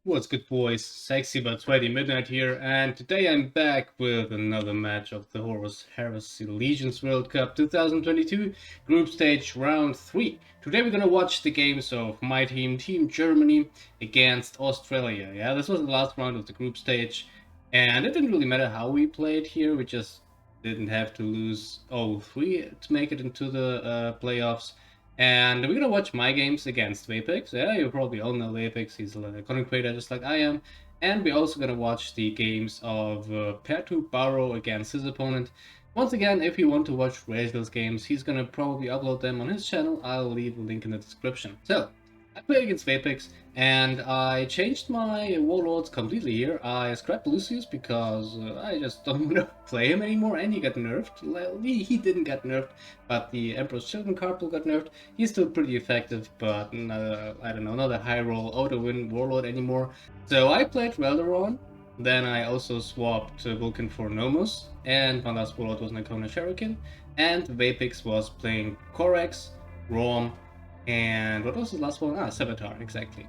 What's good, boys? Sexy but sweaty midnight here, and today I'm back with another match of the HORUS HERESY Legions World Cup 2022 Group Stage Round 3. Today we're gonna watch the games of my team, Team Germany, against Australia. Yeah, this was the last round of the group stage, and it didn't really matter how we played here, we just didn't have to lose 0-3 to make it into the playoffs. And we're gonna watch my games against Vapex. Yeah, you probably all know Vapex. He's a content creator just like I am. And we're also gonna watch the games of Pertubaro against his opponent. Once again, if you want to watch Rachel's games, he's gonna probably upload them on his channel. I'll leave a link in the description. So, I played against Vapex, and I changed my warlords completely here. I scrapped Lucius because I just don't want to play him anymore, and he got nerfed. Well, he didn't get nerfed, but the Emperor's Children card pool got nerfed. He's still pretty effective, but I don't know, not a high roll auto-win warlord anymore. So I played Raldoron, then I also swapped Vulcan for Nomus, and my last warlord was Nykona Sharrowkyn, and Vapex was playing Corax, Raum, and what was the last one? Saboteur, exactly.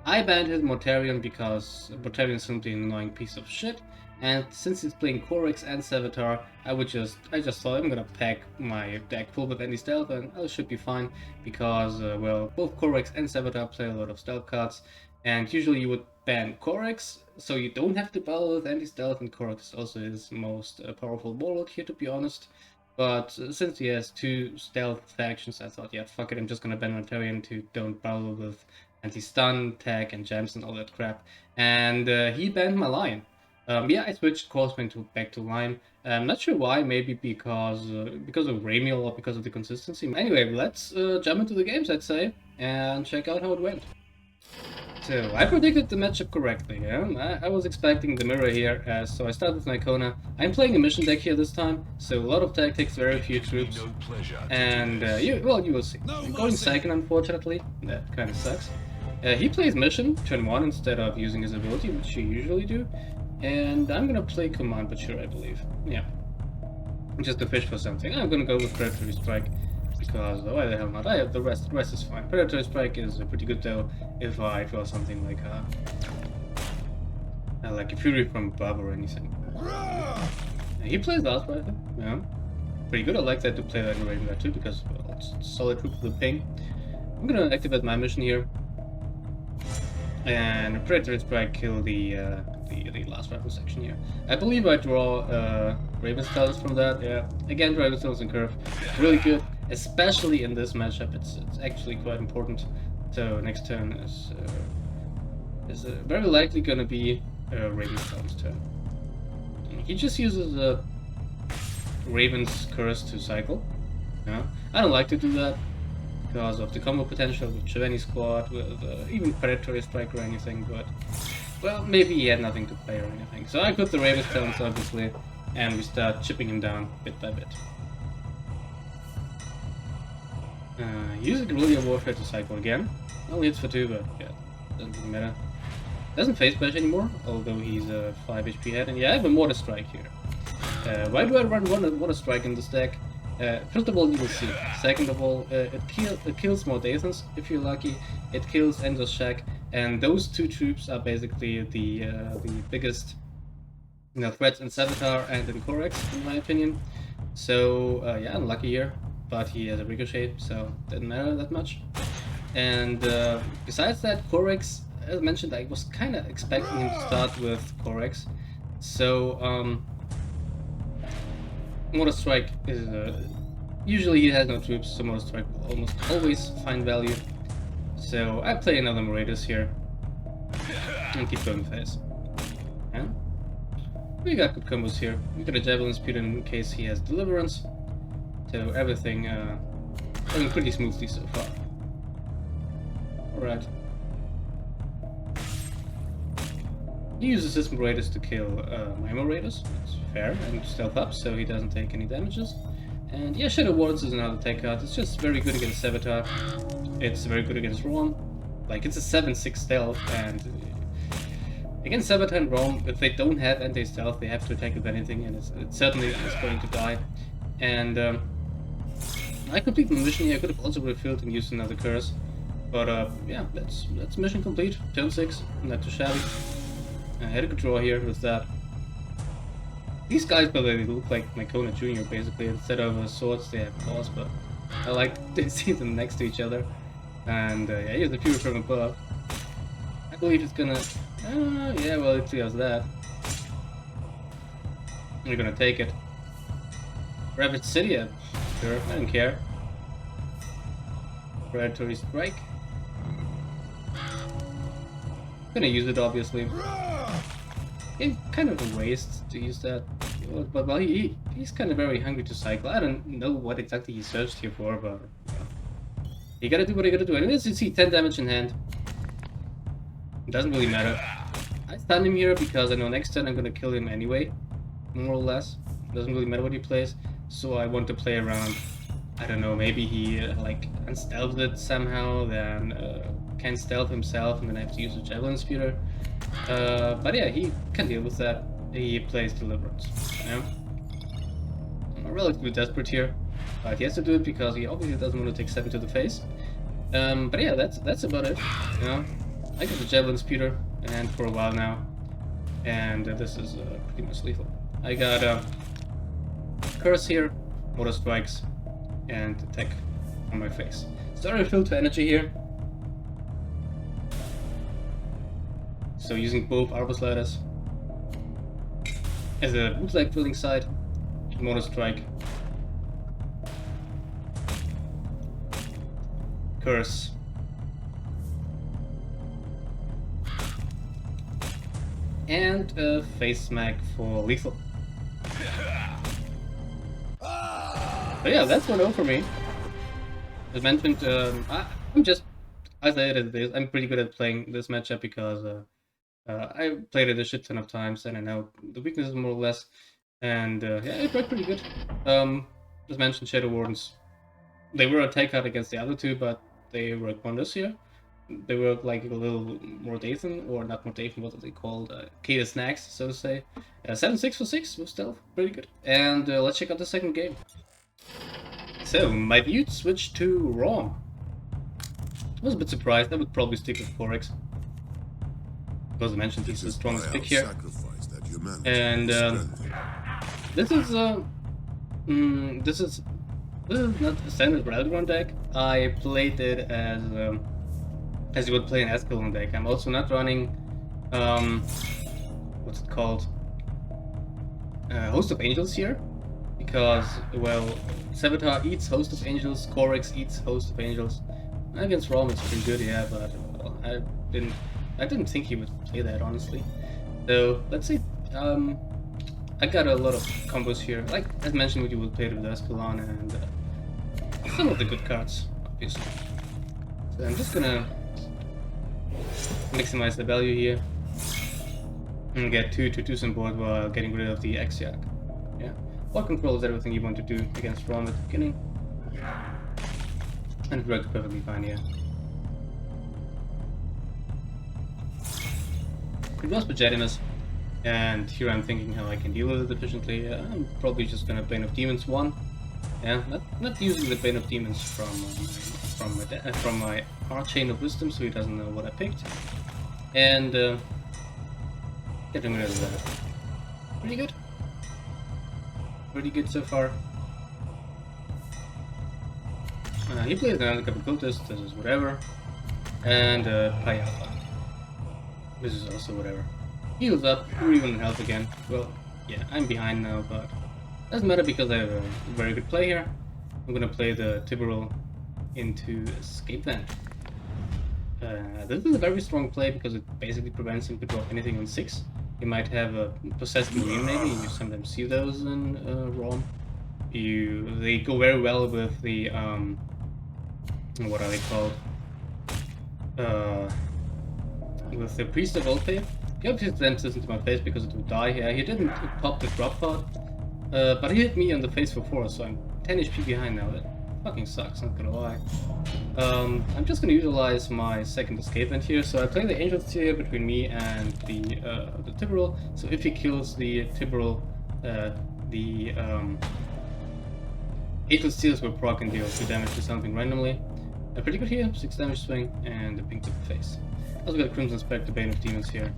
I banned his Mortarion because Mortarion is simply an annoying piece of shit, and since he's playing Corax and Saboteur, I just thought I'm gonna pack my deck full with anti-stealth and I should be fine, because, well, both Corax and Saboteur play a lot of stealth cards, and usually you would ban Corax, so you don't have to battle with anti-stealth, and Corax is also his most powerful warlord here, to be honest. But since he has two stealth factions, I thought, yeah, fuck it, I'm just gonna ban Rhy'tan to don't battle with anti-stun, tag, and gems and all that crap. And he banned my Lion. Yeah, I switched Courseman back to Lion. I'm not sure why, maybe because of Ramiel or because of the consistency. Anyway, let's jump into the games, I'd say, and check out how it went. So, I predicted the matchup correctly, yeah? I was expecting the mirror here, so I started with Nykona. I'm playing a mission deck here this time, so a lot of tactics, very few troops, and you will see. I'm going second, unfortunately, that kind of sucks. He plays mission, turn 1, instead of using his ability, which he usually do, and I'm gonna play Command Butcher, I believe. Yeah, just to fish for something. I'm gonna go with Predatory Strike, because why the hell not? I have the rest is fine. Predatory Strike is pretty good though if I draw something like a Fury from above or anything. He plays Last Rifle, yeah. Pretty good, I like that to play that in Raven too, because well, it's solid group with ping. I'm gonna activate my mission here. And Predatory Strike kill the Last Rifle section here. I believe I draw Raven's Talons from that, yeah. Again, Raven's Talons and Curve, really good. Especially in this matchup, it's actually quite important. So next turn is very likely gonna be Raven's Talon's turn. He just uses Raven's Curse to cycle. Yeah, I don't like to do that because of the combo potential with Chiveni Squad, with even Predatory Strike or anything. But well, maybe he had nothing to play or anything. So I put the Raven's Talons obviously, and we start chipping him down bit by bit. Use a Guerrilla Warfare to cycle again. Only hits for 2, but yeah, doesn't really matter. Doesn't face bash anymore, although he's a 5 HP head. And yeah, I have a Mortar Strike here. Why do I run Mortar Strike in this deck? First of all, you will see. Second of all, it kills more Dathans if you're lucky. It kills Ender's Shack, and those two troops are basically the biggest threats in Saboteur and in Corax, in my opinion. So yeah, I'm lucky here. But he has a Ricochet, so didn't matter that much. And besides that, Corax, as mentioned, I was kind of expecting him to start with Corax. So, Mortar Strike is... usually he has no troops, so Mortar Strike will almost always find value. So I play another Marius here. And keep going fast. Yeah? We got good combos here. We got a Javelin Speed in case he has Deliverance. So everything going pretty smoothly so far. Alright. He uses his Raiders to kill my Raiders. That's fair, and stealth up so he doesn't take any damages. And yeah, Shadow Wardens is another tech card. It's just very good against Saboteur. It's very good against Raum. Like, it's a 7-6 stealth, and against Saboteur and Raum, if they don't have anti-stealth, they have to attack with anything, and it certainly is going to die. And I completed the mission here. I could have also refilled and used another curse, But yeah, that's mission complete. Turn 6, not too shabby. I had a good draw here with that. These guys, by the way, look like Nykona Jr. basically. Instead of swords, they have claws, but I like to see them next to each other. And yeah, here's the fury from above. I believe it's gonna. Yeah, well, it has that. We're gonna take it. Rapid City, sure, I don't care. Predatory Strike. Gonna use it, obviously. It's kind of a waste to use that, but well, he's kind of very hungry to cycle. I don't know what exactly he searched here for, but you gotta do what you gotta do. Anyways, you see 10 damage in hand. It doesn't really matter. I stun him here because I know next turn I'm gonna kill him anyway, more or less. It doesn't really matter what he plays, so I want to play around. I don't know, maybe he like unstealths it somehow, then can stealth himself, and then I have to use a Javelin Speeder. But yeah, he can deal with that. He plays Deliverance. Yeah? I'm relatively desperate here, but he has to do it because he obviously doesn't want to take 7 to the face. But yeah, that's about it. You know? I got the Javelin Speeder, and for a while now, and this is pretty much lethal. I got Curse here, Motor Strikes, and attack on my face. Started fill to energy here. So using both Arbor Sliders as a bootleg filling side, Motor Strike, Curse, and a Face Smack for lethal. But yeah, that's 1-0 for me. As mentioned, I'm just, as I said, I'm pretty good at playing this matchup because I played it a shit ton of times and I know the weaknesses more or less. And yeah, it worked pretty good. As mentioned, Shadow Wardens, they were a take out against the other two, but they worked wonders here. They were like a little more Dathan, or not more Dathan, what are they called? Kata Snacks, so to say. 7-6 for 6 with stealth, pretty good. And let's check out the second game. So, my view switched to Raum. I was a bit surprised. I would probably stick with Corax. Because I mentioned he's the strongest pick here. And this is not a standard Raldoron deck. I played it as you would play an Escalon deck. I'm also not running what's it called? Host of Angels here. Because, well, Sevatar eats Host of Angels, Corax eats Host of Angels. Against Raum it's pretty good, yeah, but well, I didn't think he would play that, honestly. So, let's see. I got a lot of combos here. Like, as mentioned, you would play it with Escalon and some of the good cards, obviously. So I'm just gonna maximize the value here and get 2 2/2s on board while getting rid of the X-Yak. Yeah. Ball control is everything you want to do against Raum at the beginning. And it worked perfectly fine here. It was Pajadimus, and here I'm thinking how I can deal with it efficiently. I'm probably just gonna Bane of Demons 1. Yeah, not using the Bane of Demons from my Archchain of Wisdom, so he doesn't know what I picked. And getting rid of that. Pretty good. Pretty good so far. He plays another couple cultists, this is whatever. And Payalpha. This is also whatever. Heals up, or even health again. Well, yeah, I'm behind now, but doesn't matter because I have a very good play here. I'm gonna play the Tibural into Escape Vent. This is a very strong play because it basically prevents him to drop anything on 6. You might have a Possessed Marine maybe, you sometimes see those in Raum. They go very well with the, what are they called? With the Priest of Oldfaith. He obviously sent this into my face because it would die. Yeah, he didn't pop the drop pod, but he hit me on the face for 4, so I'm 10 HP behind now. That fucking sucks, not gonna lie. I'm just gonna utilize my second escape vent here. So I play the Angels here between me and the Tibural. So if he kills the Tibural, the Angel Steals will proc and deal 2 damage to something randomly. Pretty good here, 6 damage swing, and a pink to the face. Also got Crimson Spectre, Bane of Demons here.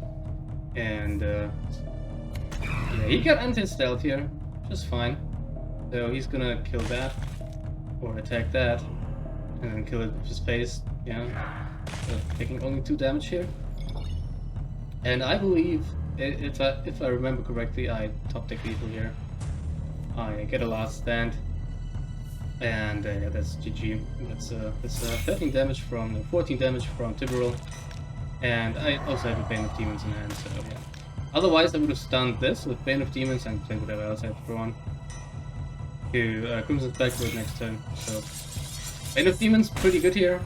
And yeah, he got anti-stealth here, just fine. So he's gonna kill that, or attack that, and then kill it with his face, yeah. So taking only 2 damage here. And I believe, if I remember correctly, I top deck lethal here. I get a last stand. And yeah, that's GG. That's 13 damage from 14 damage from Pertubaro, and I also have a Bane of Demons in hand. So yeah. Otherwise, I would have stunned this with Bane of Demons and played whatever else I have drawn to Crimson Spectre with next turn. So Bane of Demons pretty good here,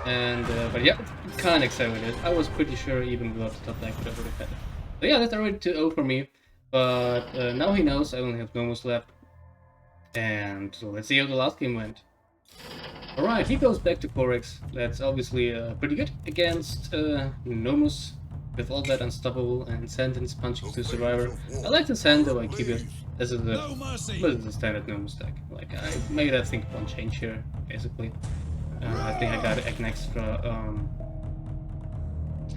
and but yeah, can't accelerate it. I was pretty sure even without the top deck that I would have had it. So yeah, that's already 2-0 for me. But now he knows I only have Nomus left. And so let's see how the last game went. Alright, he goes back to Corax. That's obviously pretty good against Nomus with all that unstoppable and sentence punching to survivor. I like the sand though, I keep it. This is the standard Nomus deck. Like I made I think one change here, basically. I think I got an extra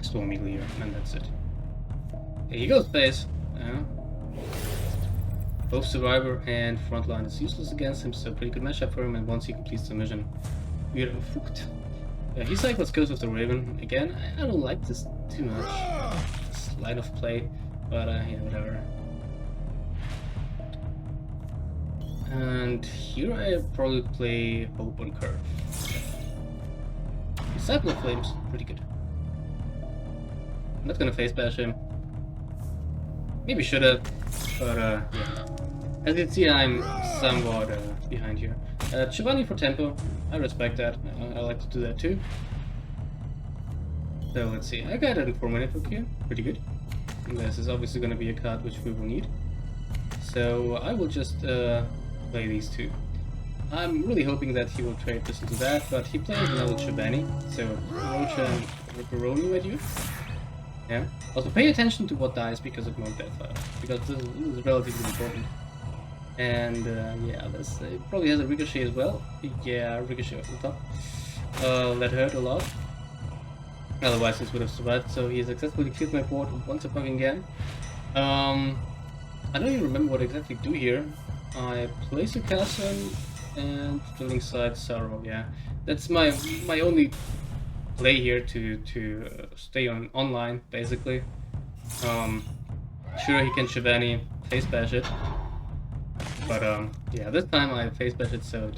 Storm Eagle here, and that's it. Okay, he goes base. Both Survivor and Frontline is useless against him, so pretty good matchup for him, and once he completes the mission, we're fucked. He's like, let's go with the Raven. Again, I don't like this too much, this line of play, but yeah, whatever. And here I probably play Hope on Curve. Disciple of Flames, pretty good. I'm not gonna face bash him. Maybe should have, but yeah. As you can see, I'm somewhat behind here. Giovanni for tempo, I respect that. I like to do that too. So let's see, I got a 4-minute hook here, pretty good. And this is obviously going to be a card which we will need. So I will just play these two. I'm really hoping that he will trade this into that, but he plays another Giovanni, so Rocha and Ripperoni with you. Yeah. Also pay attention to what dies because of Mount Deathfire, because this is relatively important. And yeah, this probably has a Ricochet as well. Yeah, Ricochet off the top. That hurt a lot. Otherwise this would have survived, so he successfully killed my board once again. I don't even remember what I exactly do here. I place a castle and building side Sorrow, yeah. That's my only play here to stay online, basically. Sure, he can Giovanni face bash it. But yeah, this time I face bash it so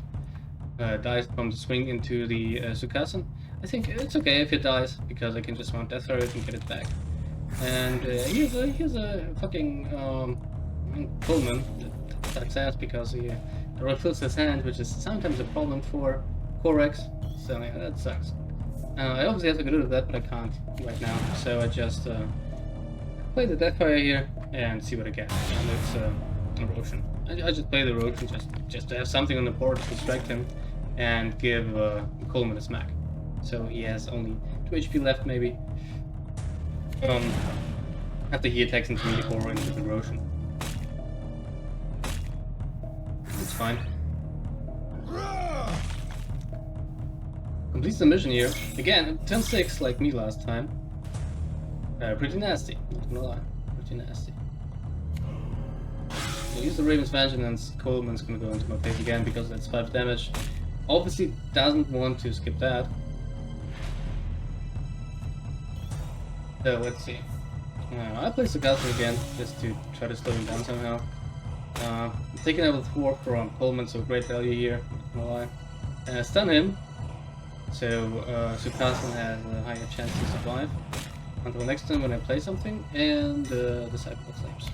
it dies from the swing into the Sukasan. I think it's okay if it dies, because I can just mount Deathfire it and get it back. And here's a fucking Pullman that sucks ass because he refills his hand, which is sometimes a problem for Corax, so yeah, that sucks. I obviously have to get rid of that, but I can't right now, so I just play the Deathfire here and see what I get. And it's Erosion. I just play the Erosion just to have something on the board to distract him and give Coleman a smack. So he has only 2 HP left, maybe. After he attacks into me or into the Erosion. It's fine. Completes the mission here. Again, turn 6 like me last time. Pretty nasty, not gonna lie. Pretty nasty. So use the Raven's Vengeance and Coleman's gonna go into my face again because that's 5 damage. Obviously doesn't want to skip that. So let's see. I place the Castle again just to try to slow him down somehow. I'm taking level 4 from Coleman, so great value here, not gonna lie. Stun him. So Sukasan has a higher chance to survive until next time when I play something, and Disciple of Flames.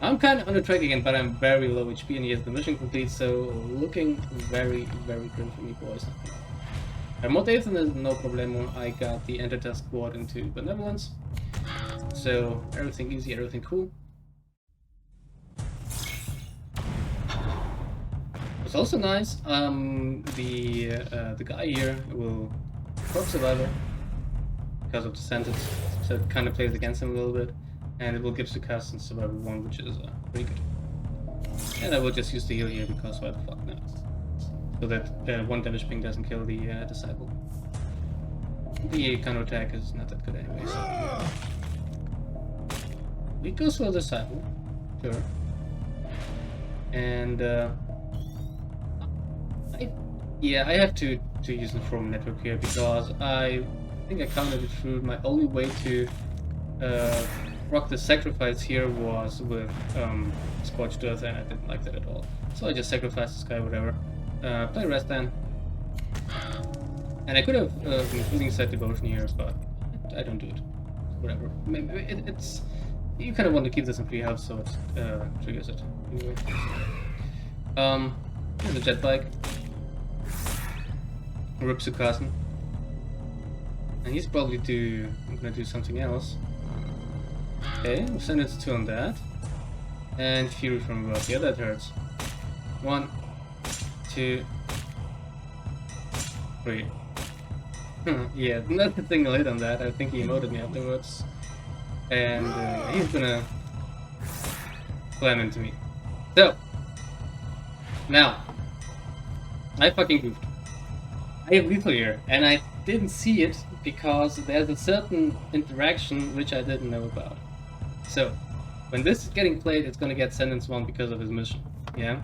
I'm kind of on the track again, but I'm very low HP and he has the mission complete, so looking very, very grim for me, boys. Modathan is no problemo. I got the Enter squad into Benevolence, so everything easy, everything cool. It's also nice, the guy here will proc Survivor because of the sentence, so it kind of plays against him a little bit, and it will give Sukasan Survivor 1, which is pretty good. And I will just use the heal here because why the fuck not. so that 1 damage ping doesn't kill the disciple. The counter attack is not that good anyway, so we go for the disciple, sure. And I have to use the From network here because I think I counted it through. My only way to rock the sacrifice here was with Scorched Earth, and I didn't like that at all. So I just sacrificed this guy, whatever. Play Rhy'tan. And I could have been using Set Devotion here, but I don't do it. Whatever. Maybe it's you kind of want to keep this in free health, so it triggers it anyway. Here's a jet bike. Ripsukasen. And he's probably gonna do something else. Okay, we'll send it to 2 on that. And Fury from above. Yeah, that hurts. 1, 2, 3. Yeah, nothing will hit on that. I think he emoted me afterwards. And he's gonna slam into me. So, now, I fucking goofed. I have lethal here, and I didn't see it because there's a certain interaction which I didn't know about. So, when this is getting played, it's gonna get Sentence 1 because of his mission, yeah?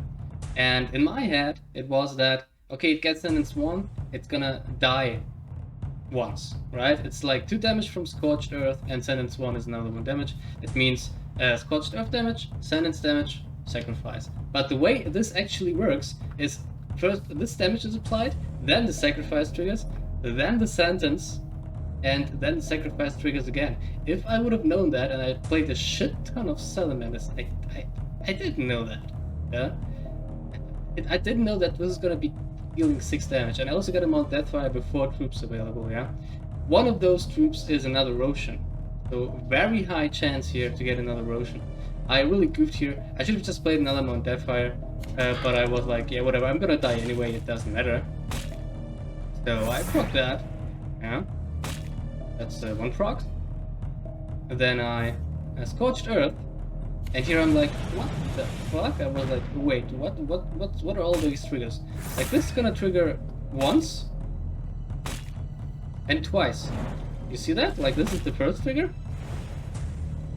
And in my head, it was that, okay, it gets Sentence 1, it's gonna die once, right? It's like 2 damage from Scorched Earth, and Sentence 1 is another 1 damage. It means Scorched Earth damage, Sentence damage, sacrifice. But the way this actually works is, first this damage is applied, then the sacrifice triggers, then the sentence, and then the sacrifice triggers again. If I would have known that, and I played a shit ton of Salamanders, I didn't know that. Yeah, I didn't know that this is gonna be dealing 6 damage, and I also got a Mount Deathfire before troops available. Yeah, one of those troops is another Roshan, so very high chance here to get another Roshan. I really goofed here. I should have just played another Mount Deathfire, but I was like, yeah, whatever, I'm gonna die anyway, it doesn't matter. So I proc that, yeah, that's 1 proc. And then I Scorched Earth, and here I'm like, what the fuck? I was like, wait, what are all these triggers? Like, this is gonna trigger once, and twice. You see that? Like, this is the first trigger,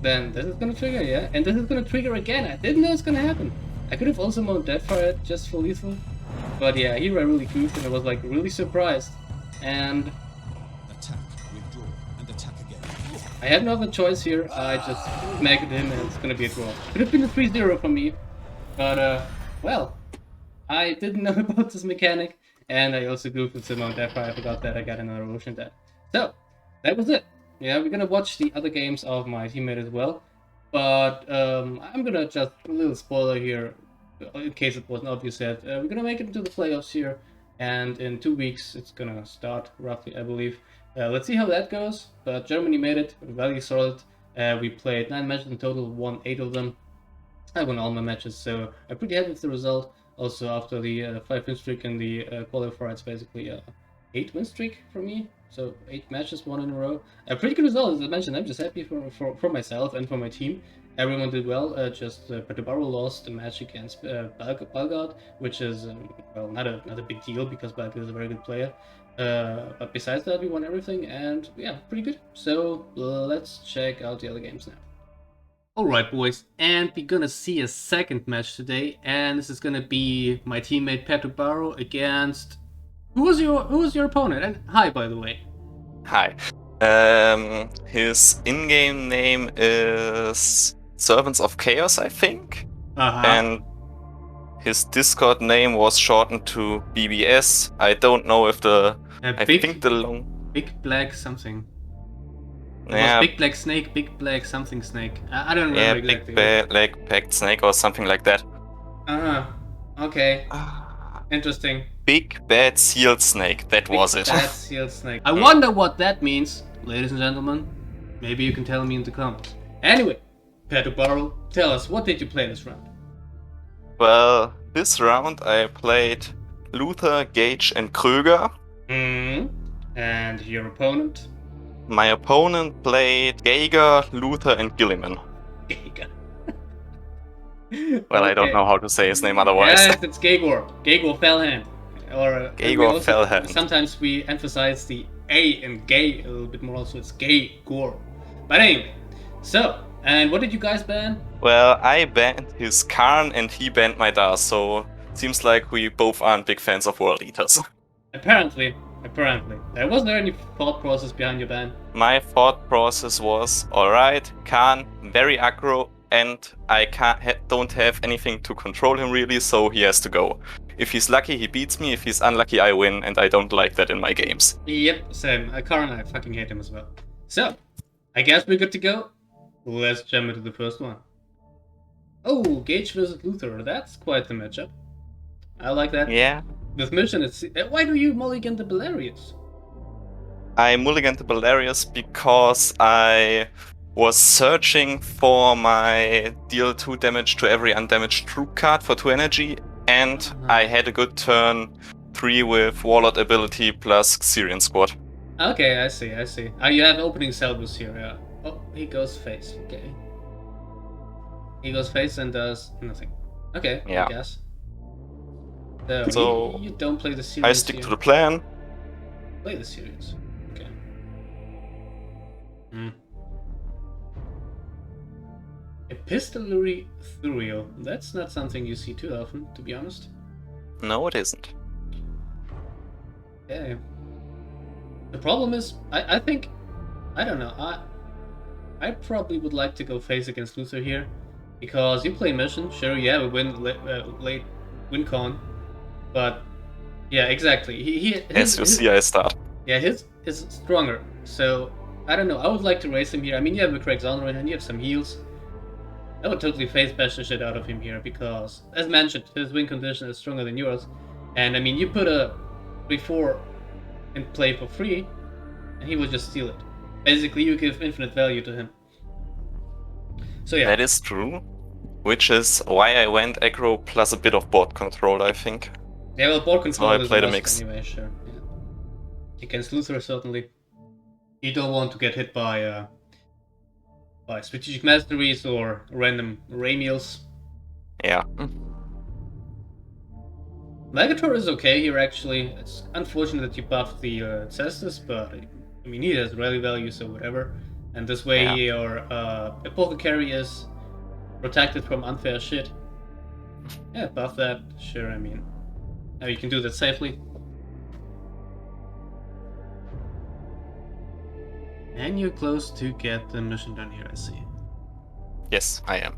then this is gonna trigger, yeah, and this is gonna trigger again. I didn't know it's gonna happen. I could have also Mount Deathfire just for lethal, but yeah, here I really goofed and I was like really surprised. And attack, withdraw, and attack again. I had no other choice here. I just smacked him and it's gonna be a draw. Could have been a 3-0 for me, but well, I didn't know about this mechanic, and I also goofed with the Mount Deathfire. I forgot that I got another Ocean dead. So that was it. Yeah, we're gonna watch the other games of my teammate as well, but I'm gonna just a little spoiler here, in case it wasn't obvious yet. We're gonna make it into the playoffs here, and in 2 weeks it's gonna start roughly, I believe. Let's see how that goes. But Germany made it, very solid. We played 9 matches in total, won 8 of them. I won all my matches, so I'm pretty happy with the result. Also, after the 5 win streak in the qualifier, it's basically 8 win streak for me. So 8 matches won in a row. A pretty good result, as I mentioned. I'm just happy for myself and for my team. Everyone did well. Just Pertubaro lost the match against Balgard, which is well, not a big deal because Balgard is a very good player. But besides that, we won everything, and yeah, pretty good. So let's check out the other games now. Alright boys, and we're gonna see a second match today, and this is gonna be my teammate Pertubaro against... Who was your opponent? And hi, by the way. Hi. His in-game name is Servants of Chaos, I think. And his Discord name was shortened to BBS. I don't know if the... Big Black something. Yeah. Big Black Snake, Big Black something Snake. I don't remember exactly. Big Black Packed Snake or something like that. Okay. Interesting. Big Bad Sealed Snake, that was it. Bad Sealed Snake. I wonder what that means, ladies and gentlemen. Maybe you can tell me in the comments. Anyway, Pertubaro, tell us, what did you play this round? Well, this round I played Luther, Gage and Kroeger. And your opponent? My opponent played Geigor, Luther and Guilliman. Geigor. Well, okay. I don't know how to say his name otherwise. Yes, it's Geigor. Geigor Fellhand. Or Geigor Fellhand. Sometimes we emphasize the A in gay a little bit more, also it's Geigor. But anyway, so, and what did you guys ban? Well, I banned his Karn and he banned my Das, so seems like we both aren't big fans of World Eaters. Apparently. Was there any thought process behind your ban? My thought process was, alright, Karn, very aggro, and I don't have anything to control him really, so he has to go. If he's lucky, he beats me. If he's unlucky, I win, and I don't like that in my games. Yep, same. Karn, I fucking hate him as well. So, I guess we're good to go. Let's jump into the first one. Oh, Gage versus Luther. That's quite the matchup. I like that. Yeah. With mission, it's... Why do you mulligan the Belarius? I mulligan the Belarius because I was searching for my deal 2 damage to every undamaged troop card for 2 energy, and I had a good turn 3 with Warlord ability plus Syrian squad. Okay, I see. You have opening Selbus here, yeah. Oh, he goes face, okay. He goes face and does nothing. Okay, yeah. I guess. So you don't play the Syrians. I stick to the plan. Play the Syrians. Okay. Epistolary Thuriel. That's not something you see too often, to be honest. No, it isn't. Yeah. The problem is, I think, I don't know, I probably would like to go face against Luther here, because you play mission, sure, you have a late win con, but yeah, exactly. As you see, I start. Yeah, his is stronger, so I don't know. I would like to race him here. I mean, you have a Craig Zonrin and you have some heals. I would totally face bash the shit out of him here because, as mentioned, his win condition is stronger than yours, and I mean, you put a 3/4 in play for free, and he would just steal it. Basically, you give infinite value to him. So yeah. That is true, which is why I went aggro plus a bit of board control, I think. Yeah, well, board control so I played a mix. Anyway, sure. Yeah. Against Luther, certainly. You don't want to get hit by strategic masteries or random Ramiels. Yeah. Megator is okay here, actually. It's unfortunate that you buffed the Cestus, but I mean, he has rally value, so whatever. And this way, your Apothecary is protected from unfair shit. Yeah, buff that. Sure, I mean, now you can do that safely. And you're close to get the mission done here, I see. Yes, I am.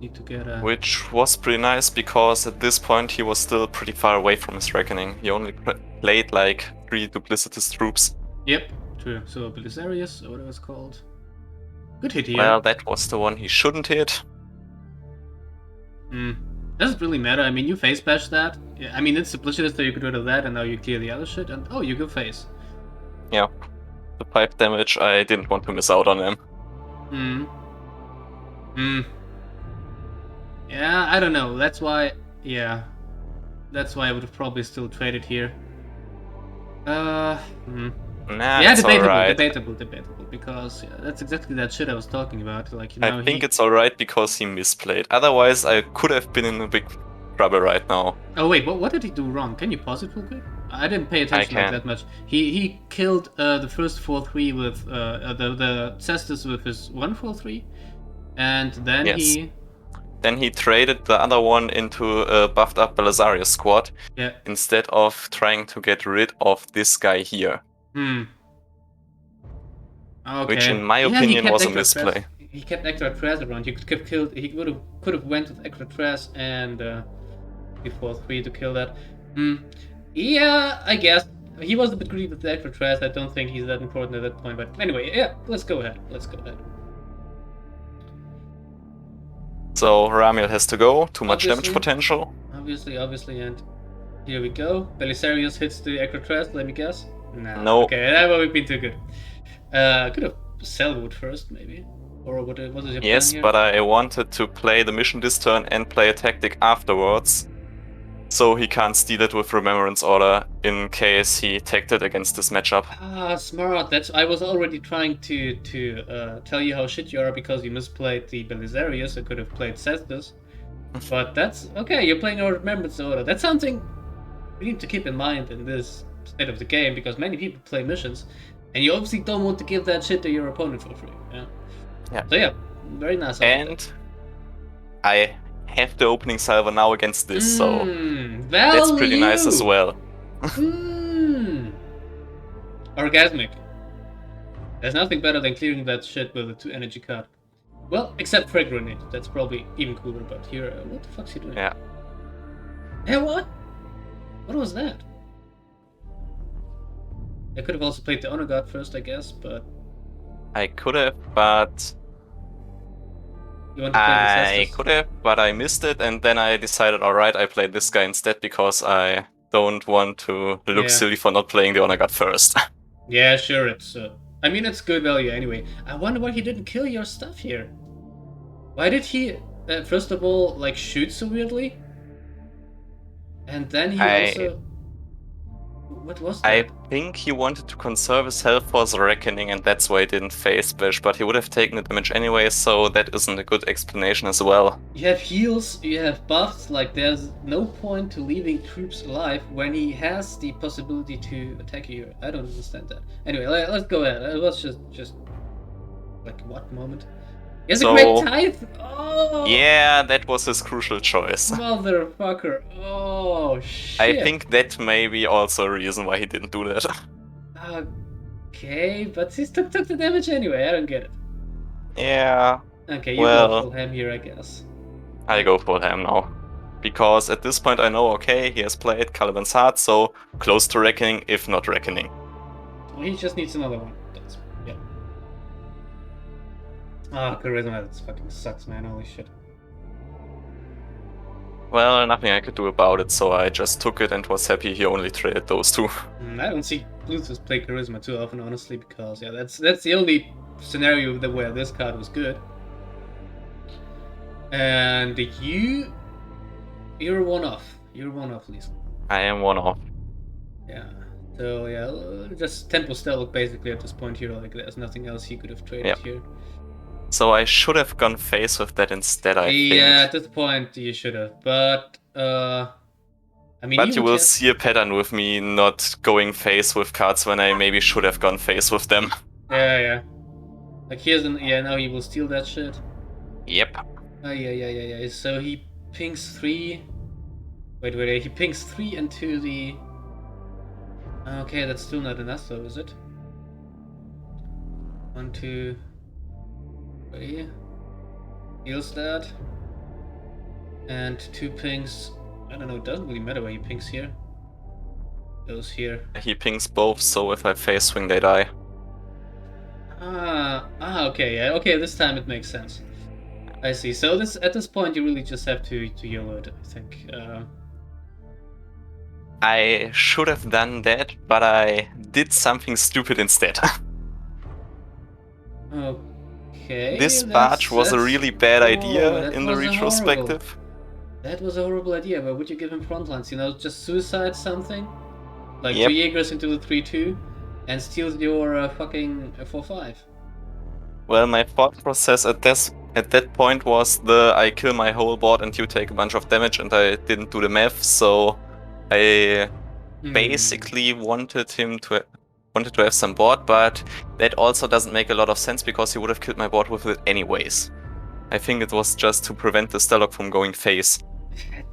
Need to get a... Which was pretty nice, because at this point he was still pretty far away from his reckoning. He only played like 3 duplicitous troops. Yep, true. So Belisarius, or whatever it's called. Good hit here. Well, that was the one he shouldn't hit. Does it really matter? I mean, you face bash that. Yeah, I mean, it's duplicitous, so you get rid of that, and now you clear the other shit, and oh, you go face. Yeah. The 5 damage, I didn't want to miss out on him. Yeah, I don't know. That's why, yeah. That's why I would have probably still traded here. Nah, yeah, it's alright. debatable, because yeah, that's exactly that shit I was talking about. Like, you know, I think it's alright because he misplayed. Otherwise, I could have been in a big trouble right now. Oh wait, what did he do wrong? Can you pause it real quick? I didn't pay attention like that much. He killed the first 4/3 with the Cestus with his 1/4/3, and then Then he traded the other one into a buffed up Belisarius squad, instead of trying to get rid of this guy here. Okay. Which, in my opinion, was a misplay. He kept extra Tres around. He could have killed. He could have went with extra Tres and before 3 to kill that. Yeah, I guess he was a bit greedy with the extra Tres. I don't think he's that important at that point. But anyway, yeah, let's go ahead. So Ramiel has to go. Too much damage potential. Obviously, and here we go. Belisarius hits the extra Tres. Let me guess. Nah, no. Okay, that would have been too good. Could have Selwood first, maybe. Or what is your plan here? But I wanted to play the mission this turn and play a tactic afterwards, so he can't steal it with Remembrance Order in case he tagged it against this matchup. Ah, smart. I was already trying to tell you how shit you are because you misplayed the Belisarius. I could have played Cestus. But that's okay, you're playing a Remembrance Order. That's something we need to keep in mind in this state of the game, because many people play missions, and you obviously don't want to give that shit to your opponent for free. Yeah. So yeah, very nice. And I have the opening salvo now against this, so that's pretty nice as well. Orgasmic. There's nothing better than clearing that shit with a 2 energy card. Well, except for a grenade. That's probably even cooler, but here, what the fuck's he doing? Yeah. Hey, what? What was that? I could have also played the Honor God first, I guess, but... I could have, but... You want to play I could have, but I missed it, and then I decided, alright, I played this guy instead, because I don't want to look silly for not playing the Honor God first. Yeah, sure, it's... I mean, it's good value anyway. I wonder why he didn't kill your stuff here. Why did he, first of all, like, shoot so weirdly? And then he also... What was that? I think he wanted to conserve his health for the Reckoning, and that's why he didn't phase splash, but he would have taken the damage anyway, so that isn't a good explanation as well. You have heals, you have buffs, like there's no point to leaving troops alive when he has the possibility to attack you. I don't understand that. Anyway, let's go ahead. It was just like what moment? He has a great tithe! Oh! Yeah, that was his crucial choice. Motherfucker. Oh, shit. I think that may be also a reason why he didn't do that. Okay, but he took the damage anyway. I don't get it. Yeah. Okay, you go full ham here, I guess. I go full ham now. Because at this point I know, okay, he has played Caliban's Heart, so close to Reckoning, if not Reckoning. He just needs another one. Yeah. Charisma, that fucking sucks, man. Holy shit. Well, nothing I could do about it, so I just took it and was happy he only traded those two. I don't see Bluetooth play Charisma too often, honestly, because yeah, that's the only scenario where this card was good. And you're one off. You're one off, Lisa. I am one off. Yeah. So yeah, just Tempo Stealth basically at this point here. Like there's nothing else he could have traded here. So I should have gone face with that instead, I think. Yeah, at this point you should have, but I mean. But you will see a pattern with me not going face with cards when I maybe should have gone face with them. Yeah. Like here's now he will steal that shit. Yep. Yeah. So he pings 3. Wait. He pings 3 into the. Okay, that's still not enough, though, is it? 1, 2, 3. Heals that. And 2 pings. I don't know, it doesn't really matter where he pings here. Goes here. He pings both, so if I face swing, they die. Okay, yeah, okay, this time it makes sense. I see. So at this point you really just have to YOLO it, I think. I should have done that, but I did something stupid instead. Okay. This barge was a really bad idea in the retrospective. That was a horrible idea, but would you give him frontlines? You know, just suicide something? Like 2 Jaegers into the 3-2 and steals your fucking 4-5. Well, my thought process at that point was I kill my whole board and you take a bunch of damage, and I didn't do the math, so I basically wanted to have some board, but that also doesn't make a lot of sense because he would have killed my board with it anyways. I think it was just to prevent the Starlock from going face.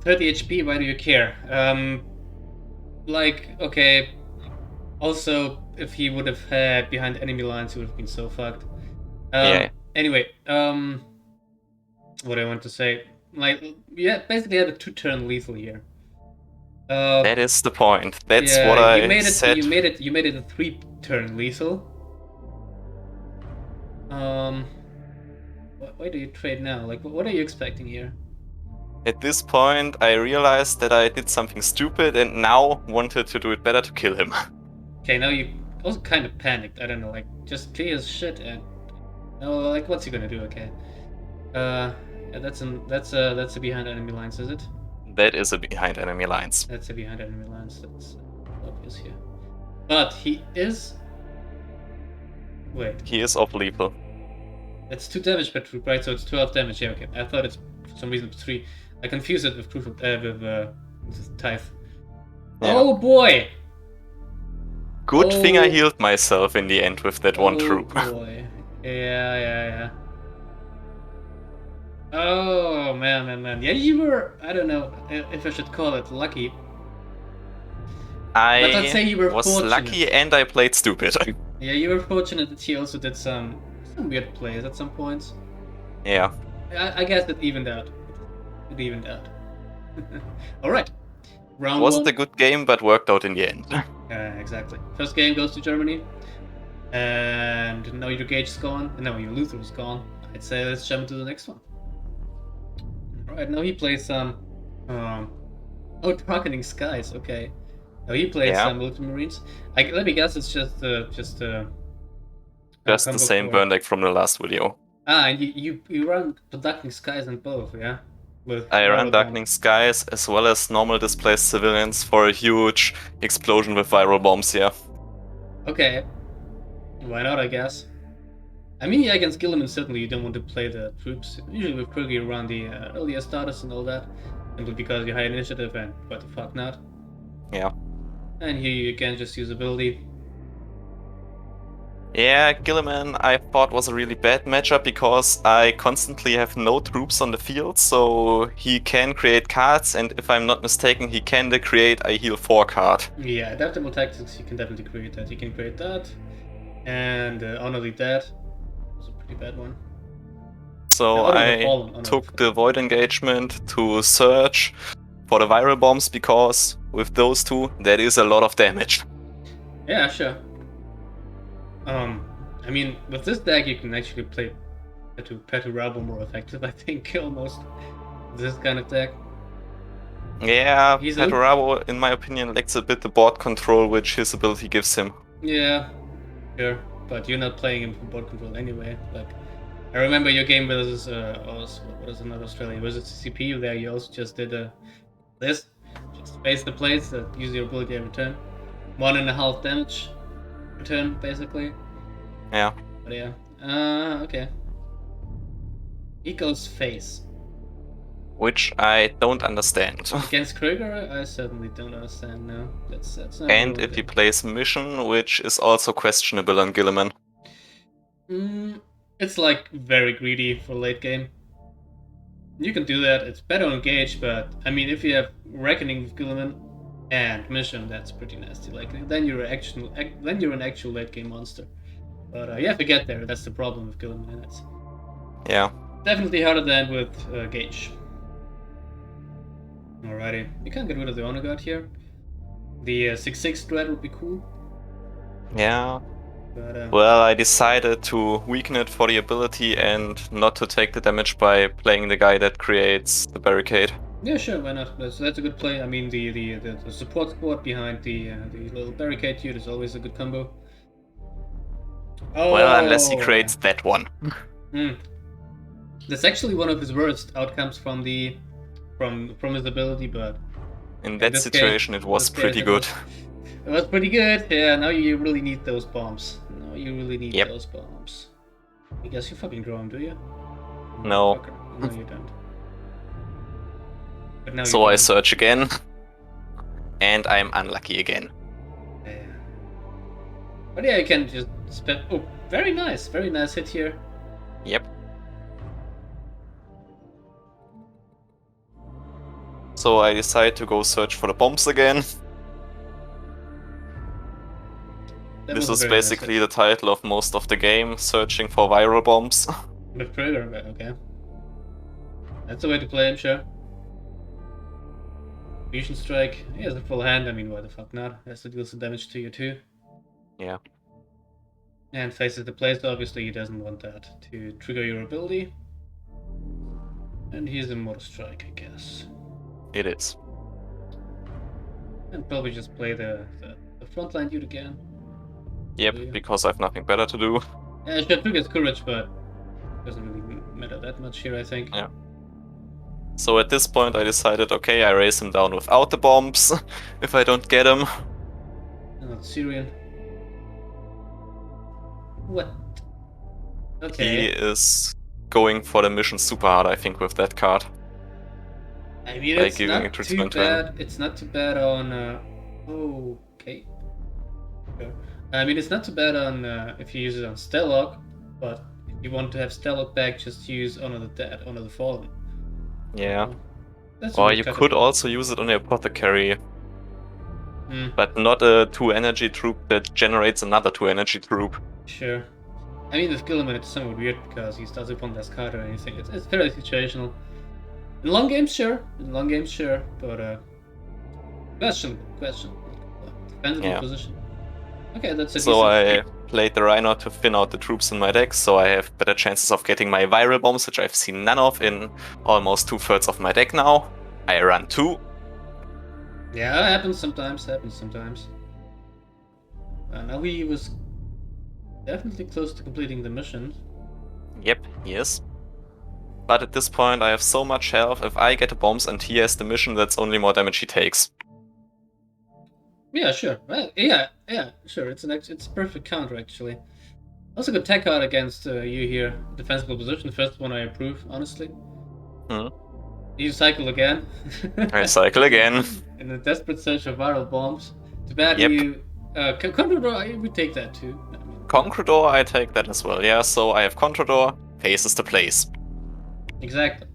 30 HP, why do you care? Like, okay. Also, if he would have had behind enemy lines, he would have been so fucked. Anyway, what do I want to say? Like, yeah, basically had a 2-turn lethal here. That is the point. That's what I said. You made it a 3-turn lethal. Why do you trade now? Like, what are you expecting here? At this point, I realized that I did something stupid and now wanted to do it better to kill him. Okay, now you also kind of panicked. I don't know, like, just clear his shit and... No, like, what's he gonna do? Okay. Yeah, that's a behind enemy lines, is it? That is a behind enemy lines. That's a behind enemy lines. That's obvious here. But he is... Wait. He is off lethal. It's 2 damage per troop, right? So it's 12 damage. Yeah, okay. I thought it's for some reason 3. I confused it with crucial with Tithe. Yeah. Oh boy! Good thing I healed myself in the end with that one troop. Oh boy. Yeah. Oh man. Yeah, you were, I don't know if I should call it lucky. But let's say you were was fortunate. Lucky and I played stupid. Yeah, you were fortunate that he also did some weird plays at some points. Yeah. I guess it evened out. Alright. Round Wasn't one. a good game, but worked out in the end. Exactly. First game goes to Germany. And now your Gage is gone. And now your Luther is gone. I'd say let's jump into the next one. Alright, now he plays some... Darkening Skies, okay. Now he plays some Ultramarines. Let me guess, it's just the same burn deck from the last video. And you run the Darkening Skies in both, yeah? I run Darkening Skies as well as normal displaced civilians for a huge explosion with viral bombs, yeah. Okay. Why not, I guess? I mean, yeah, against Guilliman, certainly you don't want to play the troops. Usually with Kroeger you run the earlier starters and all that. Simply because you high initiative and what the fuck not. Yeah. And here you can just use ability. Yeah, Guilliman I thought was a really bad matchup because I constantly have no troops on the field, so he can create cards, and if I'm not mistaken, he can create a heal 4 card. Yeah, adaptable tactics, you can definitely create that. You can create that, and Honorly Dead was a pretty bad one. So I took the Void Engagement to search for the viral bombs because with those two, that is a lot of damage. Yeah, sure. I mean, with this deck you can actually play Pertubaro more effective, I think, almost. This kind of deck. Yeah, Pertubaro, in my opinion, lacks a bit the board control which his ability gives him. Yeah, sure. But you're not playing him for board control anyway. Like, I remember your game versus, what is another Australia? Was it CCP? There you also just did this. Just space the plays that use your ability every turn. 1.5 damage per turn, basically. Yeah. But yeah. Okay. He goes face. Which I don't understand. Against Kroeger, I certainly don't understand, no. That's not and if he plays Mission, which is also questionable on Guilliman. It's like very greedy for late game. You can do that, it's better on Gage, but I mean if you have Reckoning with Guilliman and Mission, that's pretty nasty. Like then you're an actual late game monster. But you have to get there, that's the problem with Guilliman. It's definitely harder than with Gage. Alrighty, you can get rid of the Honor Guard here. The 6/6 Dread would be cool. Yeah. But, well, I decided to weaken it for the ability and not to take the damage by playing the guy that creates the barricade. Yeah, sure, why not? That's a good play. I mean, the support squad behind the little barricade here is always a good combo. Oh. Well, unless he creates that one. That's actually one of his worst outcomes from his ability, but in that situation it was pretty good. It was pretty good. Yeah, now you really need those bombs. Now you really need those bombs. I guess you fucking draw them, do you? No. No, you don't. But now so I search again, and I'm unlucky again. Yeah. But yeah, you can just spend. Oh, very nice hit here. Yep. So I decide to go search for the bombs again. This is basically the title of most of the game, searching for viral bombs. With Kroeger, okay. That's the way to play him, sure. Fusion Strike, he has a full hand, I mean, why the fuck not? Has to deal some damage to you too. Yeah. And faces the place, obviously he doesn't want that to trigger your ability. And he's a Mortar Strike, I guess. It is. And probably just play the frontline dude again. Yep, because I have nothing better to do. Yeah, sure, triggers courage, but it doesn't really matter that much here, I think. Yeah. So at this point I decided, okay, I raise him down without the bombs, if I don't get him. Not Syrian. What? Okay. He is going for the mission super hard, I think, with that card. I mean, it's not too bad. It's not too bad on Okay. Sure. I mean, it's not too bad on if you use it on Stellog, but if you want to have Stellog back, just use Honor the Dead, Honor the Fallen. Yeah. That's Or you could also use it on your Apothecary. But not a 2 energy troop that generates another 2 energy troop. Sure. I mean, with Guilliman, it's somewhat weird because he starts upon less card or anything. It's fairly situational. In long games, sure. But question. Defensible position. Okay, that's a So I played the Rhino to thin out the troops in my deck, so I have better chances of getting my viral bombs, which I've seen none of in almost 2/3 of my deck now. I run 2. Yeah, it happens sometimes. Now he was definitely close to completing the mission. Yep, he is. But at this point I have so much health, if I get the bombs and he has the mission, that's only more damage he takes. Yeah, sure. Well, yeah, sure. It's a perfect counter, actually. Also good tech card against you here. Defensible position. First one I approve, honestly. You cycle again. I cycle again. In a desperate search of viral bombs. Too bad you... Contrador, I would take that too. Concredor, I take that as well, yeah. So I have Contrador, faces the place. Exactly.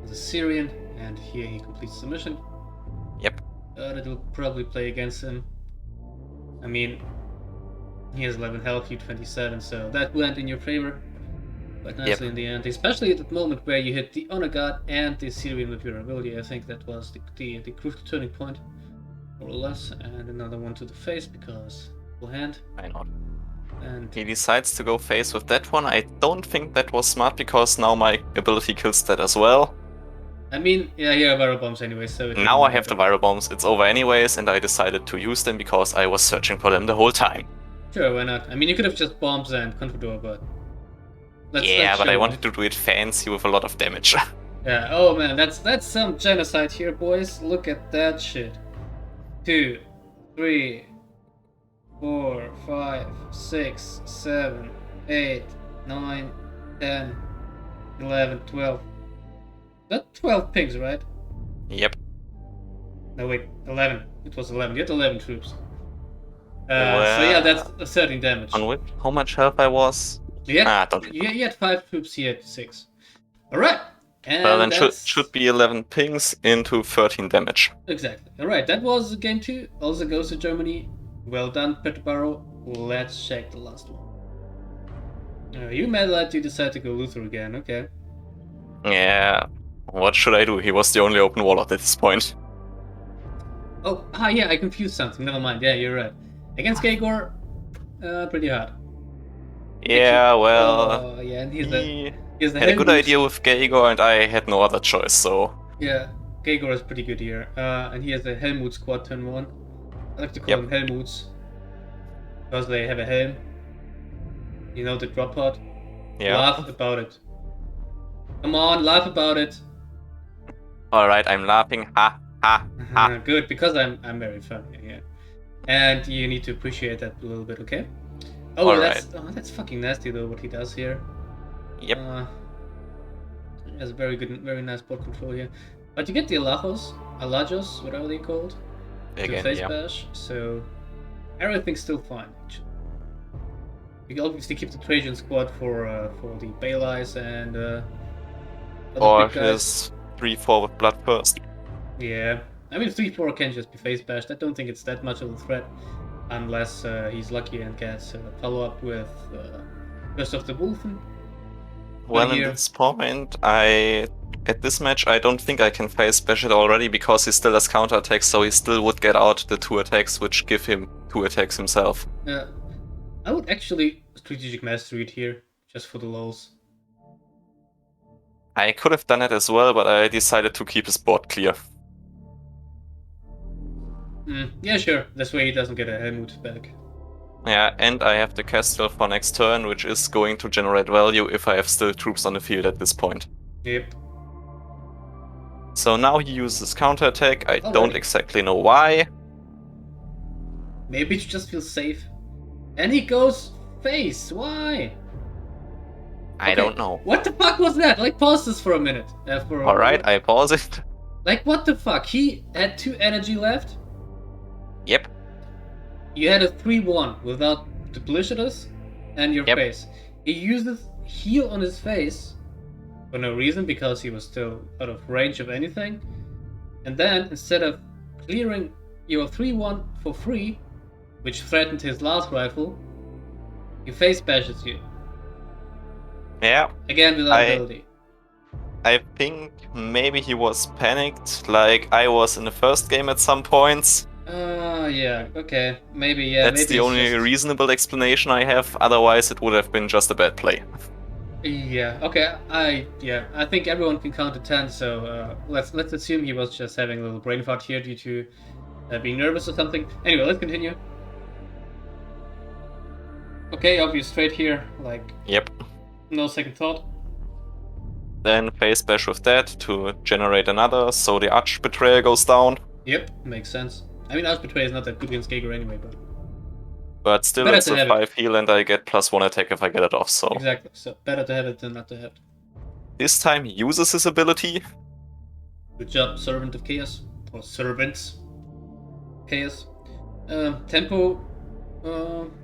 The Syrian, and here he completes the mission. Yep. That will probably play against him. I mean, he has 11 health, you 27, so that went in your favor quite nicely in the end. Especially at the moment where you hit the Honor God and the Syrian with your ability. I think that was the crucial turning point, more or less. And another one to the face because full hand. Why not? And he decides to go face with that one. I don't think that was smart because now my ability kills that as well. I mean, yeah, viral bombs anyway, so... Now I have the viral bombs, it's over anyways, and I decided to use them because I was searching for them the whole time. Sure, why not? I mean, you could have just bombs and Confidor, but... But I wanted to do it fancy with a lot of damage. Yeah, oh man, that's some genocide here, boys. Look at that shit. 2, 3, 4, 5, 6, 7, 8, 9, 10, 11, 12. That 12 pings, right? Yep. No, wait, 11. It was 11. You had 11 troops. So yeah, that's 13 damage. On which? How much health I was? You had 5 troops, he had 6. Alright. Well, then should be 11 pings into 13 damage. Exactly. Alright, that was game 2. Also goes to Germany. Well done, Pertubaro. Let's check the last one. You mad lad, you decide to go Luther again, okay. Yeah. What should I do? He was the only open warlord at this point. Oh, yeah, I confused something. Never mind. Yeah, you're right. Against Geigor, pretty hard. Yeah, well... yeah, and he had a good idea with Geigor and I had no other choice, so... Yeah, Geigor is pretty good here. And he has a Helmut squad turn 1. I like to call them Helmuts. Because they have a helm. You know, the drop pod. Yeah. Laugh about it. Come on, laugh about it. Alright, I'm laughing. Ha, ha, ha. Good, because I'm very funny, yeah. And you need to appreciate that a little bit, okay? Oh, that's fucking nasty though, what he does here. Yep. He has very good, very nice board control here. But you get the Alajos, whatever they're called. Again, face bash, so everything's still fine, actually. You can obviously keep the Trajan squad for the Baileys and or his 3-4 with Bloodthirst. Yeah, I mean 3-4 can just be face bashed. I don't think it's that much of a threat, unless he's lucky and gets follow up with Curse of the Wolfen. Well, at this point, at this match, I don't think I can face bash it already because he still has counterattacks, so he still would get out the 2 attacks, which give him 2 attacks himself. Yeah, I would actually strategic mastery it here, just for the lols. I could have done it as well, but I decided to keep his board clear. Yeah, sure. This way he doesn't get a Helmut back. Yeah, and I have the Castle for next turn, which is going to generate value if I have still troops on the field at this point. Yep. So now he uses counterattack. I don't exactly know why. Maybe it just feels safe. And he goes face. Why? I don't know. What the fuck was that? Like, pause this for a minute. Alright, I pause it. Like, what the fuck? He had 2 energy left. Yep. You had a 3-1 without the Blishidus and your face. He uses heal on his face for no reason, because he was still out of range of anything. And then, instead of clearing your 3-1 for free, which threatened his last rifle, he face bashes you. Yeah. Again without ability. I think maybe he was panicked, like I was in the first game at some points. Yeah, okay. Maybe, yeah. That's maybe the only reasonable explanation I have, otherwise it would have been just a bad play. Yeah, okay, I think everyone can count to 10, so let's assume he was just having a little brain fart here due to being nervous or something. Anyway, let's continue. Okay, obvious straight here, like... Yep. No second thought. Then face bash with that to generate another, so the Arch Betrayer goes down. Yep, makes sense. I mean, Arch Betrayer is not that good against Geigor anyway, but still it's a 5 heal and I get +1 attack if I get it off, so... Exactly, so better to have it than not to have it. This time he uses his ability. Good job, Servant of Chaos. Or Servants. Chaos. Tempo...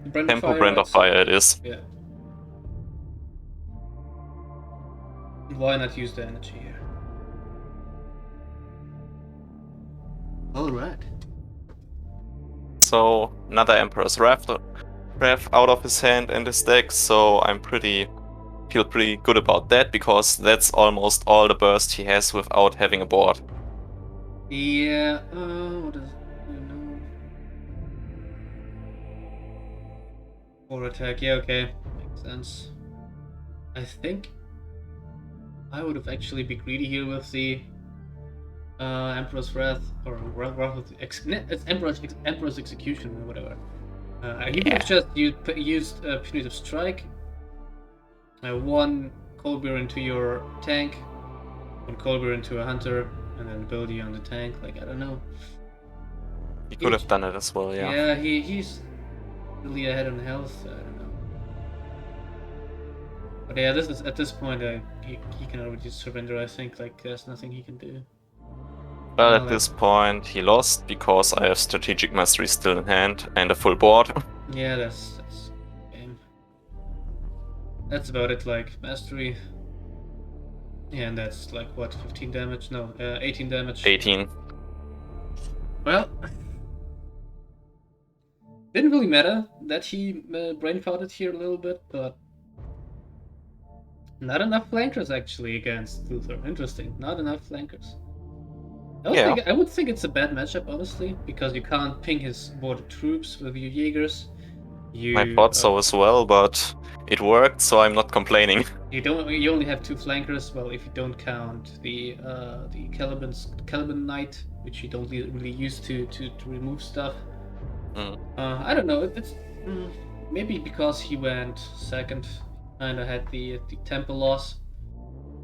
Brand of Fire. Brand of Fire it is. Yeah. Why not use the energy here? Alright. So, another Emperor's Wrath out of his hand and his deck, so feel pretty good about that, because that's almost all the burst he has without having a board. Yeah, what is it? No. 4 attack, yeah, okay. Makes sense. I think I would have actually been greedy here with the Emperor's Wrath, or Wrath of it's Emperor's Execution or whatever. He would have just used Punitive Strike, 1 Colbur into your tank, 1 Colbur into a Hunter, and then ability on the tank. Like, I don't know. He could have done it as well, yeah. Yeah, he's really ahead on health. I don't know. But yeah, at this point he can already surrender. I think, like, there's nothing he can do. Well, at this point he lost, because I have Strategic Mastery still in hand and a full board. Yeah, that's game. That's about it, like, Mastery. Yeah, and that's like, what, 15 damage? No, 18 damage. 18. Well, didn't really matter that he brain farted here a little bit, but not enough flankers actually against Luther. Interesting, not enough flankers. I would think it's a bad matchup, honestly, because you can't ping his border troops with your Jaegers. I thought so as well, but it worked, so I'm not complaining. You only have 2 flankers. Well, if you don't count the Caliban Knight, which you don't really use to remove stuff. I don't know. It's maybe because he went second, and I had the tempo loss,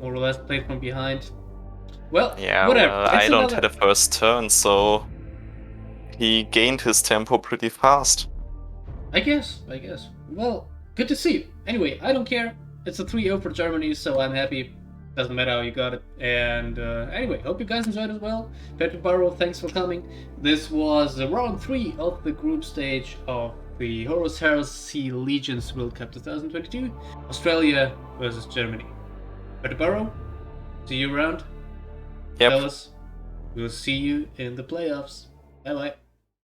more or less played from behind. Well, yeah, whatever. Well, I don't had a first turn, so he gained his tempo pretty fast. I guess. Well, good to see. Anyway, I don't care. It's a 3-0 for Germany, so I'm happy. Doesn't matter how you got it. And anyway, hope you guys enjoyed as well. Pertubaro, thanks for coming. This was round 3 of the group stage of the HORUS HERESY Legions World Cup 2022. Australia versus Germany. Pertubaro, see you around. Yep. Fellas, we'll see you in the playoffs. Bye bye.